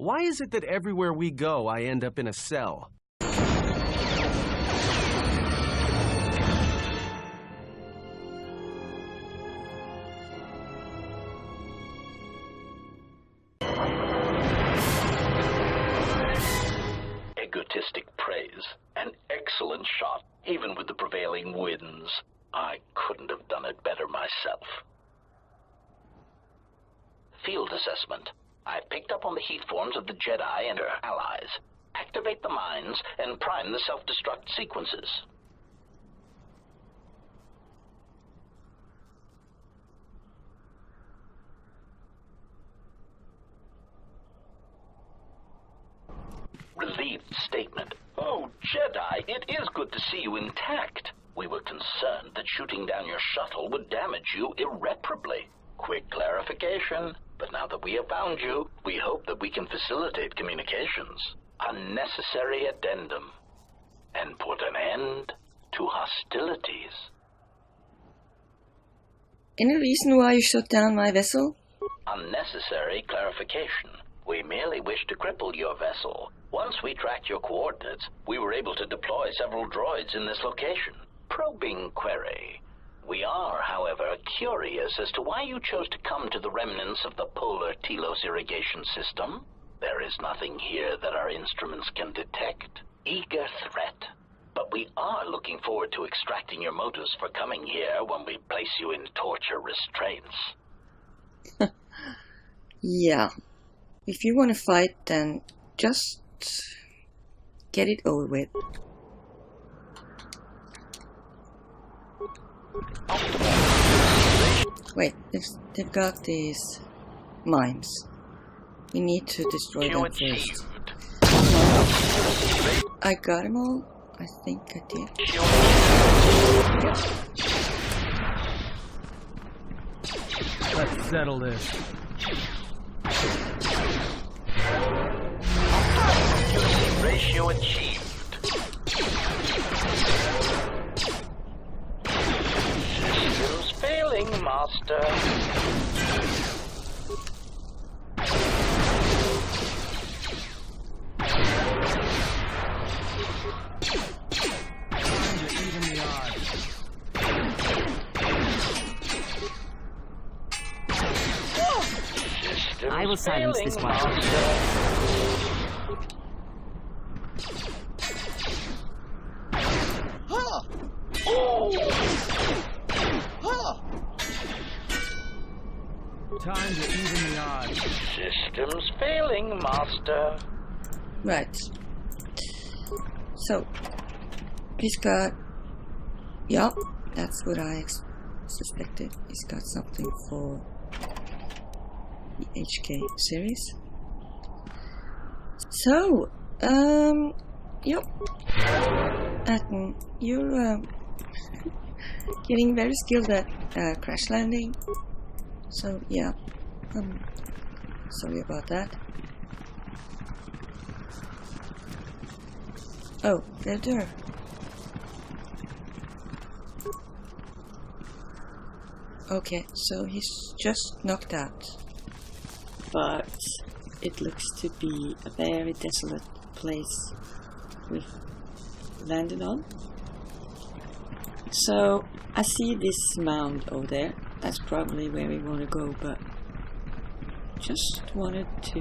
Why is it that everywhere we go, I end up in a cell? Egotistic praise. An excellent shot, even with the prevailing winds. I couldn't have done it better myself. Field assessment. I picked up on the heat forms of the Jedi and their allies. Activate the mines and prime the self-destruct sequences. Relieved statement. Oh, Jedi, it is good to see you intact. We were concerned that shooting down your shuttle would damage you irreparably. Quick clarification. But now that we have found you, we hope that we can facilitate communications. Unnecessary addendum. And put an end to hostilities. Any reason why you shut down my vessel? Unnecessary clarification. We merely wish to cripple your vessel. Once we tracked your coordinates, we were able to deploy several droids in this location. Probing query. We are, however, curious as to why you chose to come to the remnants of the polar Telos irrigation system. There is nothing here that our instruments can detect. Eager threat. But we are looking forward to extracting your motives for coming here when we place you in torture restraints. Yeah. If you want to fight, then just get it over with. Wait, they've got these mines. We need to destroy them first. I got them all. I think I did. Let's settle this. Ratio achieved. Systems failing, Master. I will silence this one. Time to even the odds. Systems failing, Master. Right. So, he's got... Yup, that's what I suspected. He's got something for the HK series. So, yep. Atten, you're getting very skilled at crash landing. So, yeah. Sorry about that. Oh, they're there. Okay, so he's just knocked out. But it looks to be a very desolate place we've landed on. So I see this mound over there. That's probably where we want to go, but just wanted to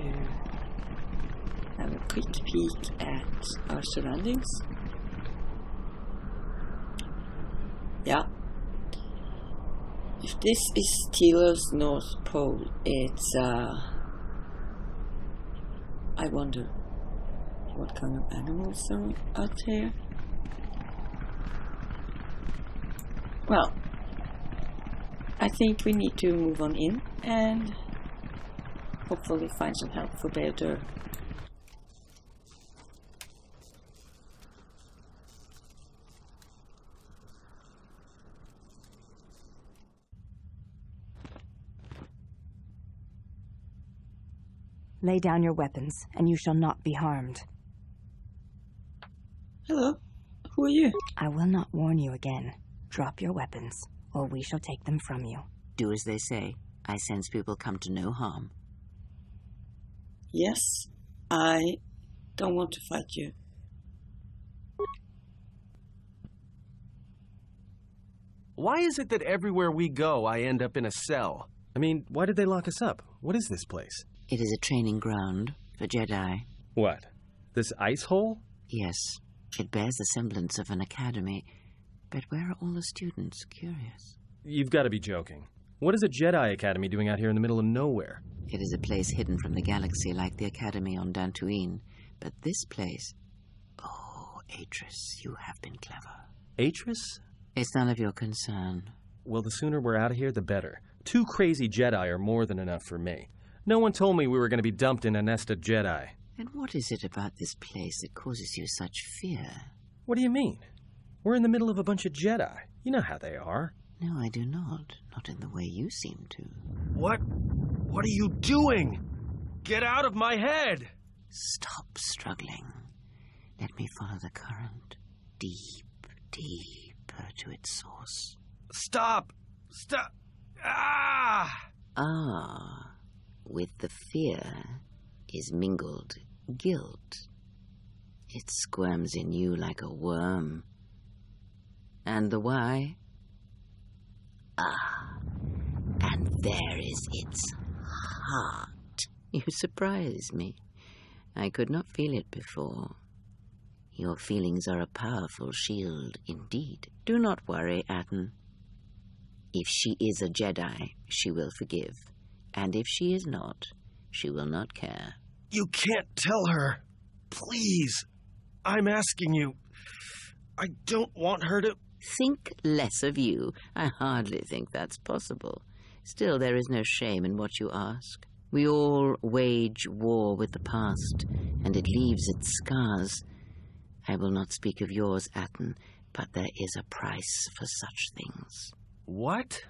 have a quick peek at our surroundings. Yeah. If this is Telos North Pole, it's I wonder what kind of animals are out here. Well, I think we need to move on in and hopefully find some help for BioWare. Lay down your weapons, and you shall not be harmed. Hello, who are you? I will not warn you again. Drop your weapons, or we shall take them from you. Do as they say. I sense people come to no harm. Yes, I don't want to fight you. Why is it that everywhere we go, I end up in a cell? I mean, why did they lock us up? What is this place? It is a training ground for Jedi. What? This ice hole? Yes, it bears the semblance of an academy. But where are all the students? Curious. You've got to be joking. What is a Jedi Academy doing out here in the middle of nowhere? It is a place hidden from the galaxy like the academy on Dantooine. But this place... Oh, Atris, you have been clever. Atris? It's none of your concern. Well, the sooner we're out of here, the better. 2 crazy Jedi are more than enough for me. No one told me we were going to be dumped in a nest of Jedi. And what is it about this place that causes you such fear? What do you mean? We're in the middle of a bunch of Jedi. You know how they are. No, I do not. Not in the way you seem to. What? What are you doing? Get out of my head! Stop struggling. Let me follow the current. Deep, deeper to its source. Stop! Stop! Ah! Ah, with the fear is mingled guilt. It squirms in you like a worm. And the why? Ah, and there is its heart. You surprise me. I could not feel it before. Your feelings are a powerful shield indeed. Do not worry, Atten. If she is a Jedi, she will forgive. And if she is not, she will not care. You can't tell her. Please. I'm asking you. I don't want her to... Think less of you. I hardly think that's possible. Still, there is no shame in what you ask. We all wage war with the past, and it leaves its scars. I will not speak of yours, Atten, but there is a price for such things. What?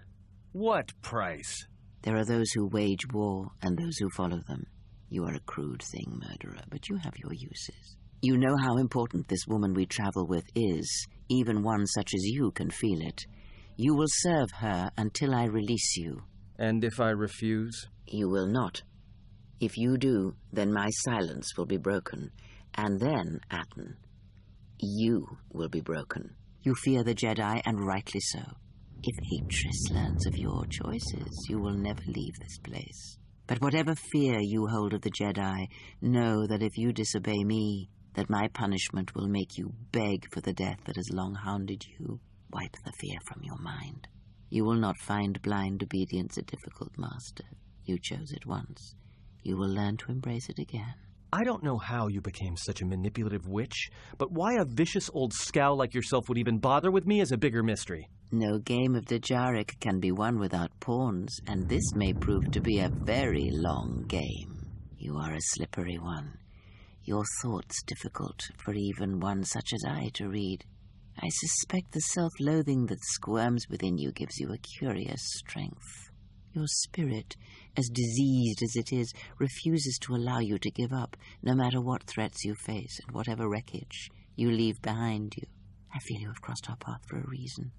What price? There are those who wage war and those who follow them. You are a crude thing, murderer, but you have your uses. You know how important this woman we travel with is. Even one such as you can feel it. You will serve her until I release you. And if I refuse? You will not. If you do, then my silence will be broken. And then, Atten, you will be broken. You fear the Jedi, and rightly so. If Atris learns of your choices, you will never leave this place. But whatever fear you hold of the Jedi, know that if you disobey me, that my punishment will make you beg for the death that has long hounded you. Wipe the fear from your mind. You will not find blind obedience a difficult master. You chose it once. You will learn to embrace it again. I don't know how you became such a manipulative witch, but why a vicious old scowl like yourself would even bother with me is a bigger mystery. No game of Dejaric can be won without pawns, and this may prove to be a very long game. You are a slippery one. Your thoughts difficult for even one such as I to read. I suspect the self-loathing that squirms within you gives you a curious strength. Your spirit, as diseased as it is, refuses to allow you to give up, no matter what threats you face and whatever wreckage you leave behind you. I feel you have crossed our path for a reason.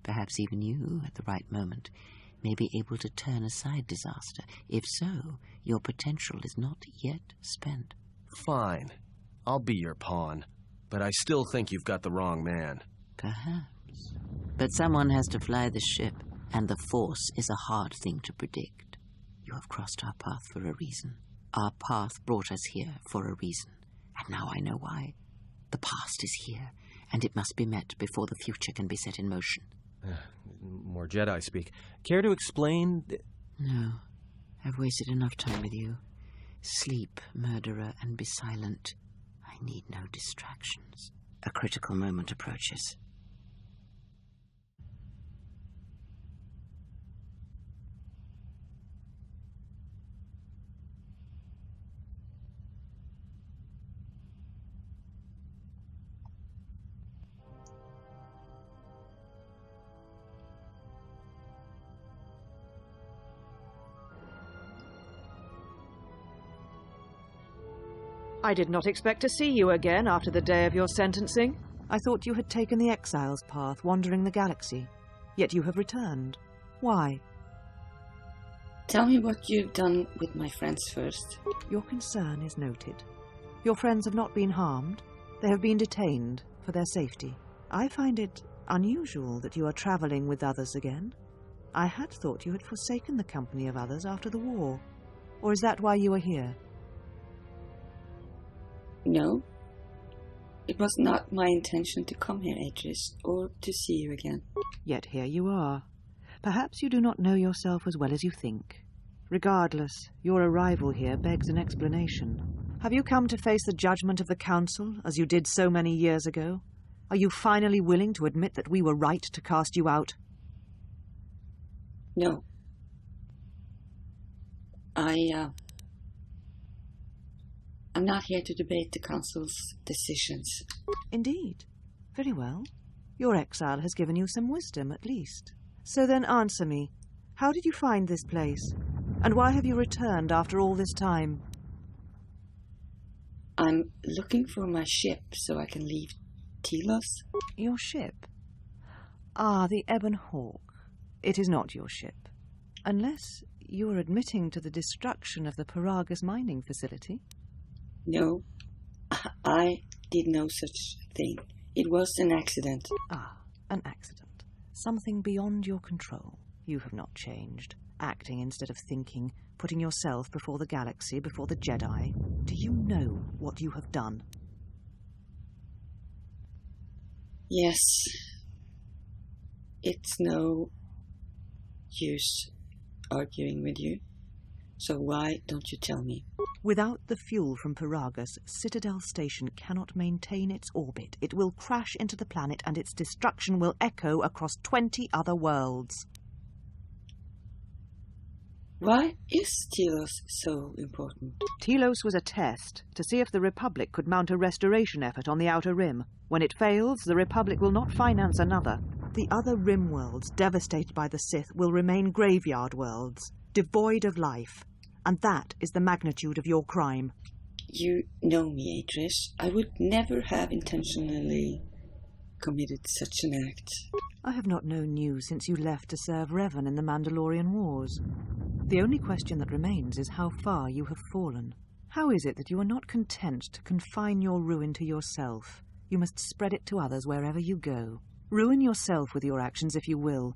Perhaps even you, at the right moment, may be able to turn aside disaster. If so, your potential is not yet spent. Fine. I'll be your pawn. But I still think you've got the wrong man. Perhaps. But someone has to fly the ship, and the Force is a hard thing to predict. You have crossed our path for a reason. Our path brought us here for a reason. And now I know why. The past is here, and it must be met before the future can be set in motion. More Jedi speak. Care to explain? No. I've wasted enough time with you. Sleep, murderer, and be silent. I need no distractions. A critical moment approaches. I did not expect to see you again after the day of your sentencing. I thought you had taken the Exile's path, wandering the galaxy. Yet you have returned. Why? Tell me what you've done with my friends first. Your concern is noted. Your friends have not been harmed. They have been detained for their safety. I find it unusual that you are travelling with others again. I had thought you had forsaken the company of others after the war. Or is that why you are here? No. It was not my intention to come here, Adris, or to see you again. Yet here you are. Perhaps you do not know yourself as well as you think. Regardless, your arrival here begs an explanation. Have you come to face the judgment of the Council, as you did so many years ago? Are you finally willing to admit that we were right to cast you out? No. I'm not here to debate the Council's decisions. Indeed. Very well. Your exile has given you some wisdom, at least. So then answer me. How did you find this place? And why have you returned after all this time? I'm looking for my ship so I can leave Telos. Your ship? Ah, the Ebon Hawk. It is not your ship. Unless you are admitting to the destruction of the Paragus mining facility. No, I did no such thing. It was an accident. Ah, an accident. Something beyond your control. You have not changed. Acting instead of thinking, putting yourself before the galaxy, before the Jedi. Do you know what you have done? Yes. It's no use arguing with you. So why don't you tell me? Without the fuel from Paragus, Citadel Station cannot maintain its orbit. It will crash into the planet and its destruction will echo across 20 other worlds. Why is Telos so important? Telos was a test to see if the Republic could mount a restoration effort on the Outer Rim. When it fails, the Republic will not finance another. The other Rim worlds, devastated by the Sith, will remain graveyard worlds, devoid of life. And that is the magnitude of your crime. You know me, Adris. I would never have intentionally committed such an act. I have not known you since you left to serve Revan in the Mandalorian Wars. The only question that remains is how far you have fallen. How is it that you are not content to confine your ruin to yourself? You must spread it to others wherever you go. Ruin yourself with your actions if you will,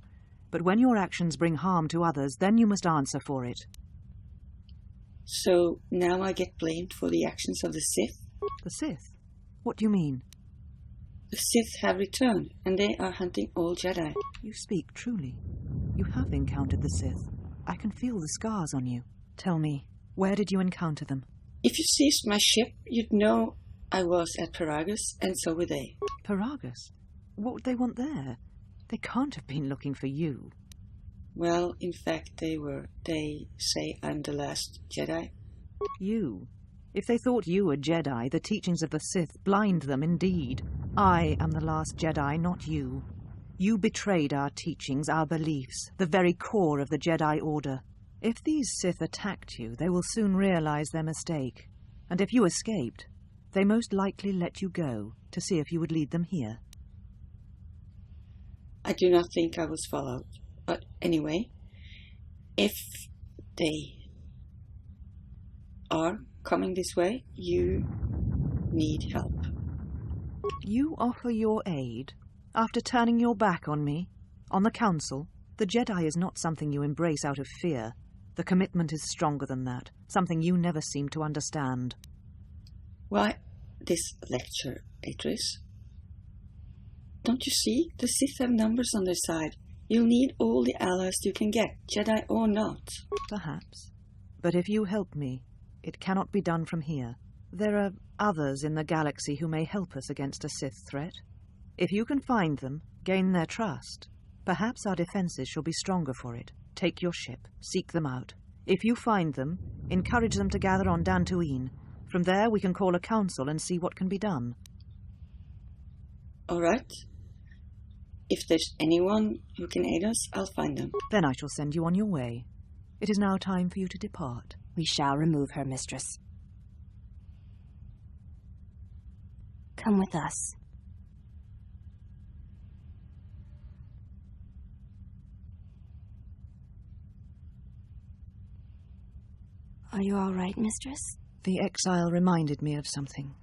but when your actions bring harm to others, then you must answer for it. So now I get blamed for the actions of the Sith? The Sith? What do you mean? The Sith have returned, and they are hunting all Jedi. You speak truly. You have encountered the Sith. I can feel the scars on you. Tell me, where did you encounter them? If you seized my ship, you'd know I was at Paragus, and so were they. Paragus? What would they want there? They can't have been looking for you. Well, in fact, they were. They say I'm the last Jedi. You? If they thought you were Jedi, the teachings of the Sith blind them indeed. I am the last Jedi, not you. You betrayed our teachings, our beliefs, the very core of the Jedi Order. If these Sith attacked you, they will soon realize their mistake. And if you escaped, they most likely let you go to see if you would lead them here. I do not think I was followed. But anyway, if they are coming this way, you need help. You offer your aid after turning your back on me, on the Council? The Jedi is not something you embrace out of fear. The commitment is stronger than that, something you never seem to understand. Why this lecture, Adris? Don't you see? The Sith have numbers on their side. You'll need all the allies you can get, Jedi or not. Perhaps. But if you help me, it cannot be done from here. There are others in the galaxy who may help us against a Sith threat. If you can find them, gain their trust, perhaps our defenses shall be stronger for it. Take your ship, seek them out. If you find them, encourage them to gather on Dantooine. From there we can call a council and see what can be done. All right. If there's anyone who can aid us, I'll find them. Then I shall send you on your way. It is now time for you to depart. We shall remove her, mistress. Come with us. Are you all right, mistress? The exile reminded me of something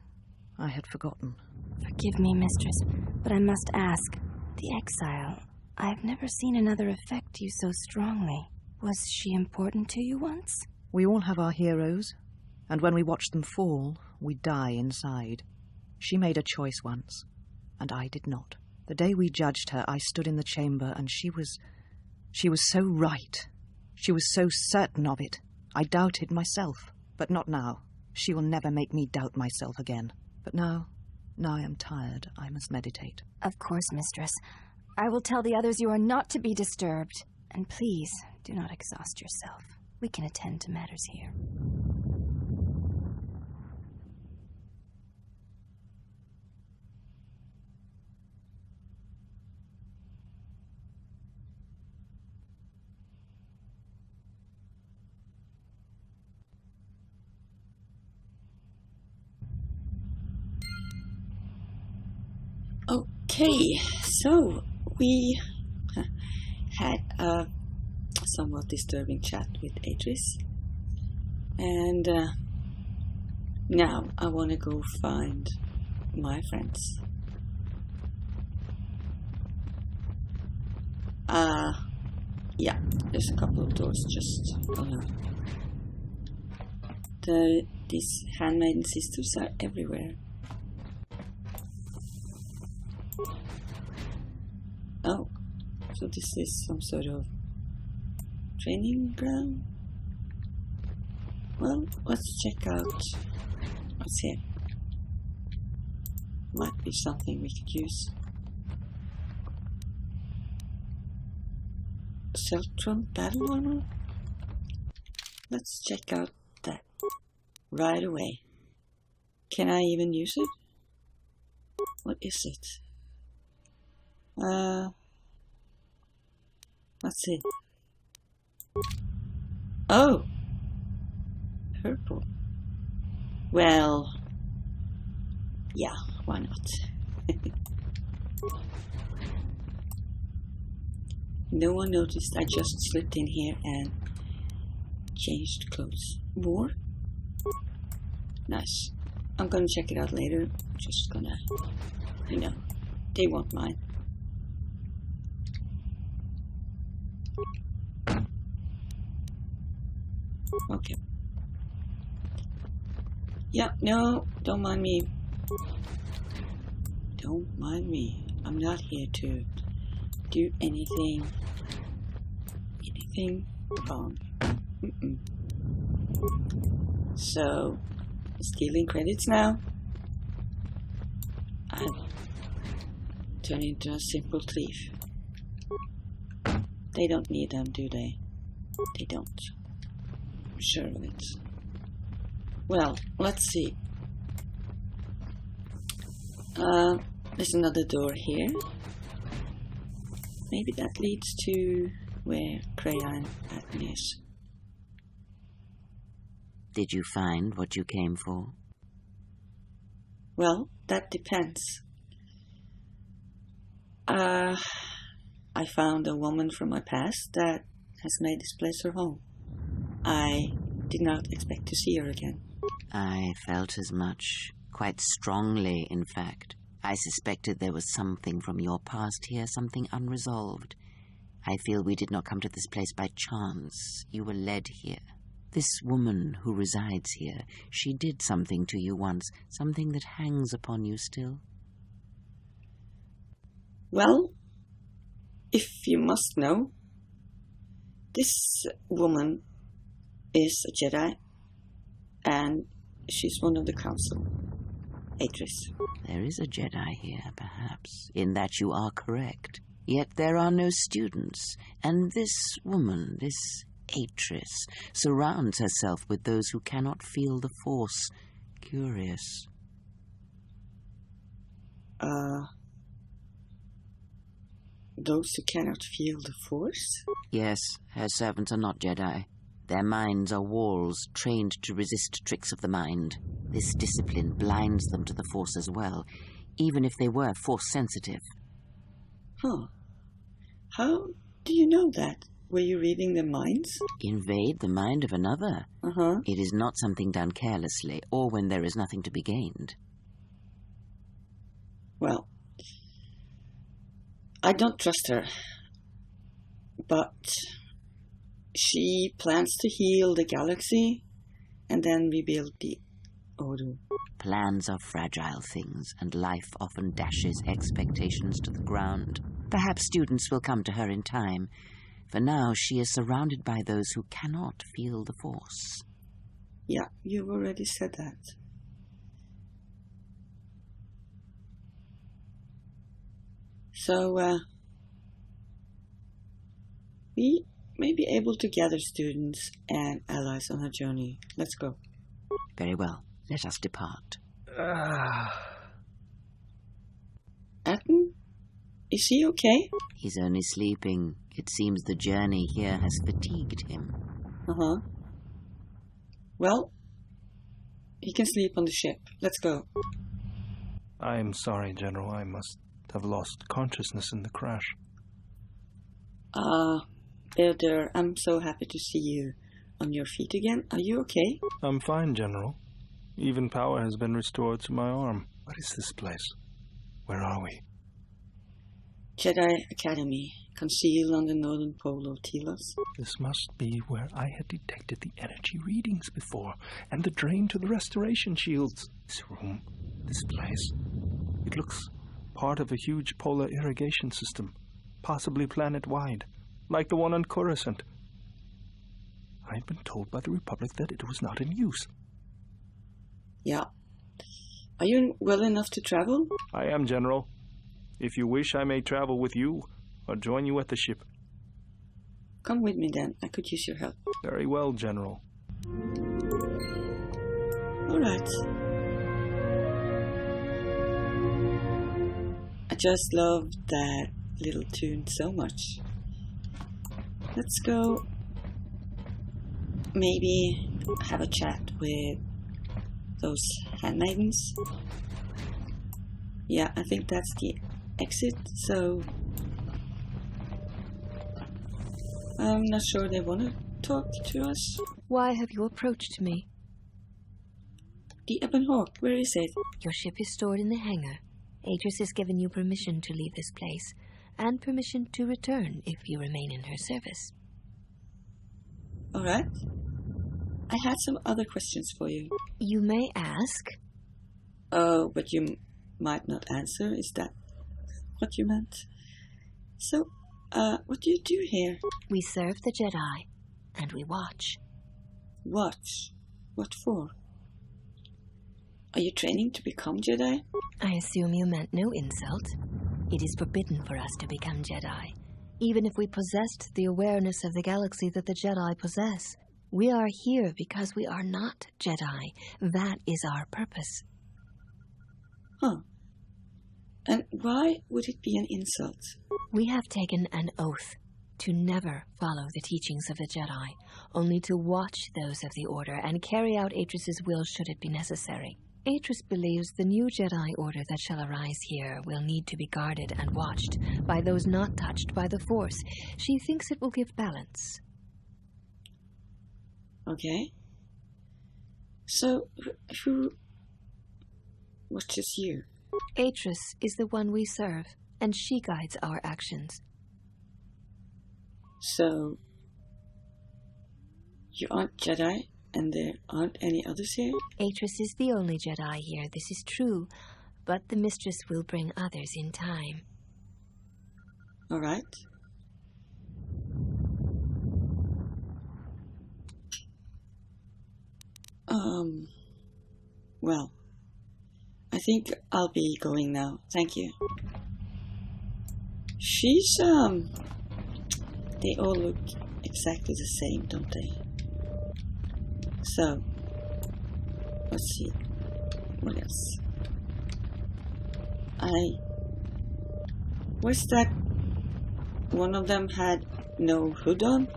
I had forgotten. Forgive me, mistress, but I must ask. The exile, I've never seen another affect you so strongly. Was she important to you once? We all have our heroes, and when we watch them fall, we die inside. She made a choice once, and I did not. The day we judged her, I stood in the chamber, and she was so right. She was so certain of it. I doubted myself, but not now. She will never make me doubt myself again. But now I am tired. I must meditate. Of course, mistress. I will tell the others you are not to be disturbed. And please, do not exhaust yourself. We can attend to matters here. Okay, so we had a somewhat disturbing chat with Adris, and now I want to go find my friends. Yeah, there's a couple of doors just these handmaiden sisters are everywhere. Oh, so this is some sort of training ground? Well, let's check out what's here. Might be something we could use. Celtron battle armor? Let's check out that right away. Can I even use it? What is it? What's it? Oh! Purple. Well, yeah, why not? No one noticed I just slipped in here and changed clothes. More? Nice. I'm gonna check it out later. Just gonna, they won't mind. Okay. Yeah, no, don't mind me. Don't mind me. I'm not here to do anything wrong. So, stealing credits now. I've turned into a simple thief. They don't need them, do they? They don't. I'm sure of it. Well, let's see. There's another door here. Maybe that leads to where Kreia and Athen is. Did you find what you came for? Well, that depends. I found a woman from my past that has made this place her home. I did not expect to see her again. I felt as much, quite strongly, in fact. I suspected there was something from your past here, something unresolved. I feel we did not come to this place by chance. You were led here. This woman who resides here, she did something to you once, something that hangs upon you still. Well, if you must know, this woman is a Jedi, and she's one of the council. Adris. There is a Jedi here, perhaps, in that you are correct. Yet there are no students, and this woman, this Adris, surrounds herself with those who cannot feel the Force. Curious. Those who cannot feel the Force? Yes, her servants are not Jedi. Their minds are walls trained to resist tricks of the mind. This discipline blinds them to the Force as well, even if they were Force-sensitive. Huh. How do you know that? Were you reading their minds? Invade the mind of another. Uh-huh. It is not something done carelessly, or when there is nothing to be gained. Well, I don't trust her. But she plans to heal the galaxy and then rebuild the Order. Plans are fragile things, and life often dashes expectations to the ground. Perhaps students will come to her in time. For now, she is surrounded by those who cannot feel the Force. Yeah, you've already said that. So, we may be able to gather students and allies on our journey. Let's go. Very well. Let us depart. Atten? Is he okay? He's only sleeping. It seems the journey here has fatigued him. Uh-huh. Well, he can sleep on the ship. Let's go. I'm sorry, General. I must have lost consciousness in the crash. Elder, I'm so happy to see you on your feet again. Are you okay? I'm fine, General. Even power has been restored to my arm. What is this place? Where are we? Jedi Academy, concealed on the northern pole of Telos. This must be where I had detected the energy readings before, and the drain to the restoration shields. This room, this place, it looks part of a huge polar irrigation system, possibly planet-wide, like the one on Coruscant. I'd been told by the Republic that it was not in use. Yeah. Are you well enough to travel? I am, General. If you wish, I may travel with you, or join you at the ship. Come with me then. I could use your help. Very well, General. Alright. I just love that little tune so much. Let's go maybe have a chat with those handmaidens. Yeah, I think that's the exit, so I'm not sure they want to talk to us. Why have you approached me? The Ebon Hawk, where is it? Your ship is stored in the hangar. Atris has given you permission to leave this place, and permission to return if you remain in her service. Alright. I had some other questions for you. You may ask. Oh, but you might not answer. Is that what you meant? So, what do you do here? We serve the Jedi, and we watch. Watch? What for? Are you training to become Jedi? I assume you meant no insult. It is forbidden for us to become Jedi, even if we possessed the awareness of the galaxy that the Jedi possess. We are here because we are not Jedi. That is our purpose. Huh. And why would it be an insult? We have taken an oath to never follow the teachings of the Jedi, only to watch those of the Order and carry out Atris's will should it be necessary. Atris believes the new Jedi Order that shall arise here will need to be guarded and watched by those not touched by the Force. She thinks it will give balance. Okay. So, who watches you? Atris is the one we serve, and she guides our actions. So, you aren't Jedi, and there aren't any others here? Atris is the only Jedi here, this is true, but the Mistress will bring others in time. Alright. Well, I think I'll be going now. Thank you. She's, they all look exactly the same, don't they? So, let's see. What else? Was that one of them had no hood on?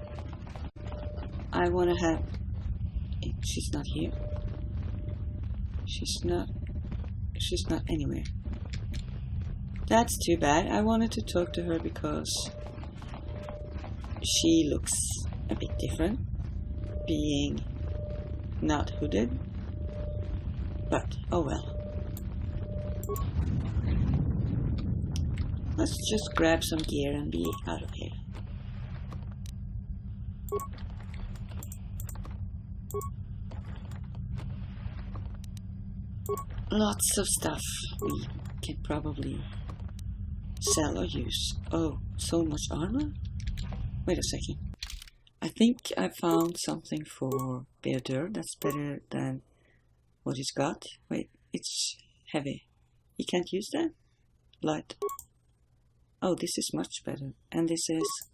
I wanna have... She's not here. She's not anywhere. That's too bad. I wanted to talk to her because she looks a bit different, being not hooded, but oh well. Let's just grab some gear and be out of here. Lots of stuff we can probably sell or use. Oh, so much armor? Wait a second. I think I found something for BioWare that's better than what he's got. Wait, it's heavy. He can't use that? Light. Oh, this is much better. And this is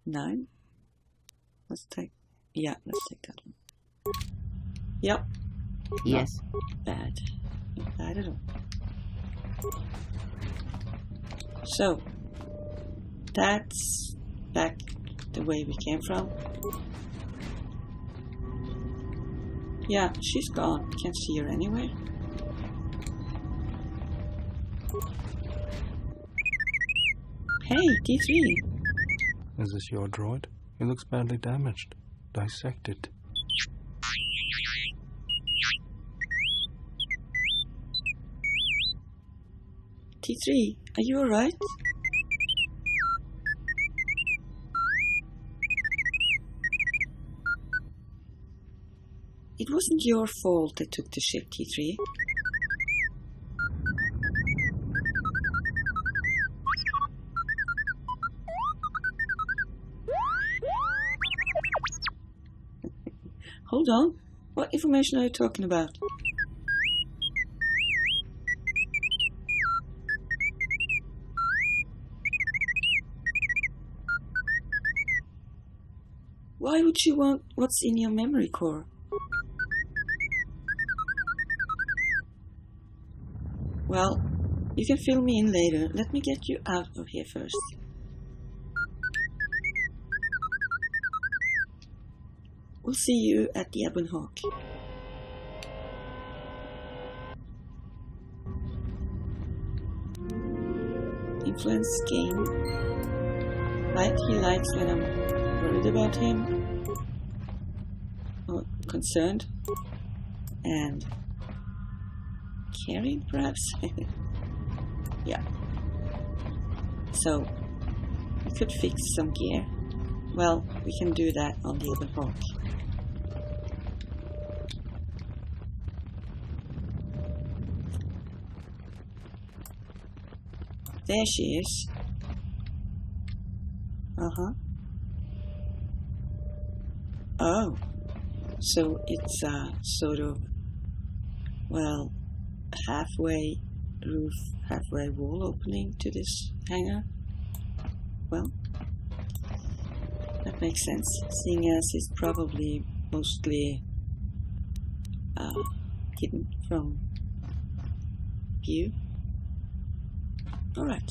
9? Let's take... Yeah, let's take that one. Yep. Yes. Not bad. Not bad at all. So, that's back the way we came from. Yeah, she's gone. Can't see her anywhere. Hey, T3! Is this your droid? He looks badly damaged. Dissected. T3, are you alright? It wasn't your fault they took the ship, T3. Hold on. What information are you talking about? Why would you want what's in your memory core? Well, you can fill me in later. Let me get you out of here first. We'll see you at the Ebon Hawk. Influence gain. Right, he likes when I'm worried about him or concerned and caring, perhaps. Yeah. So we could fix some gear. Well, we can do that on the Ebon Hawk. There she is. Oh, so it's sort of, well, halfway roof, halfway wall opening to this hangar. Well, that makes sense, seeing as it's probably mostly hidden from view. Alright.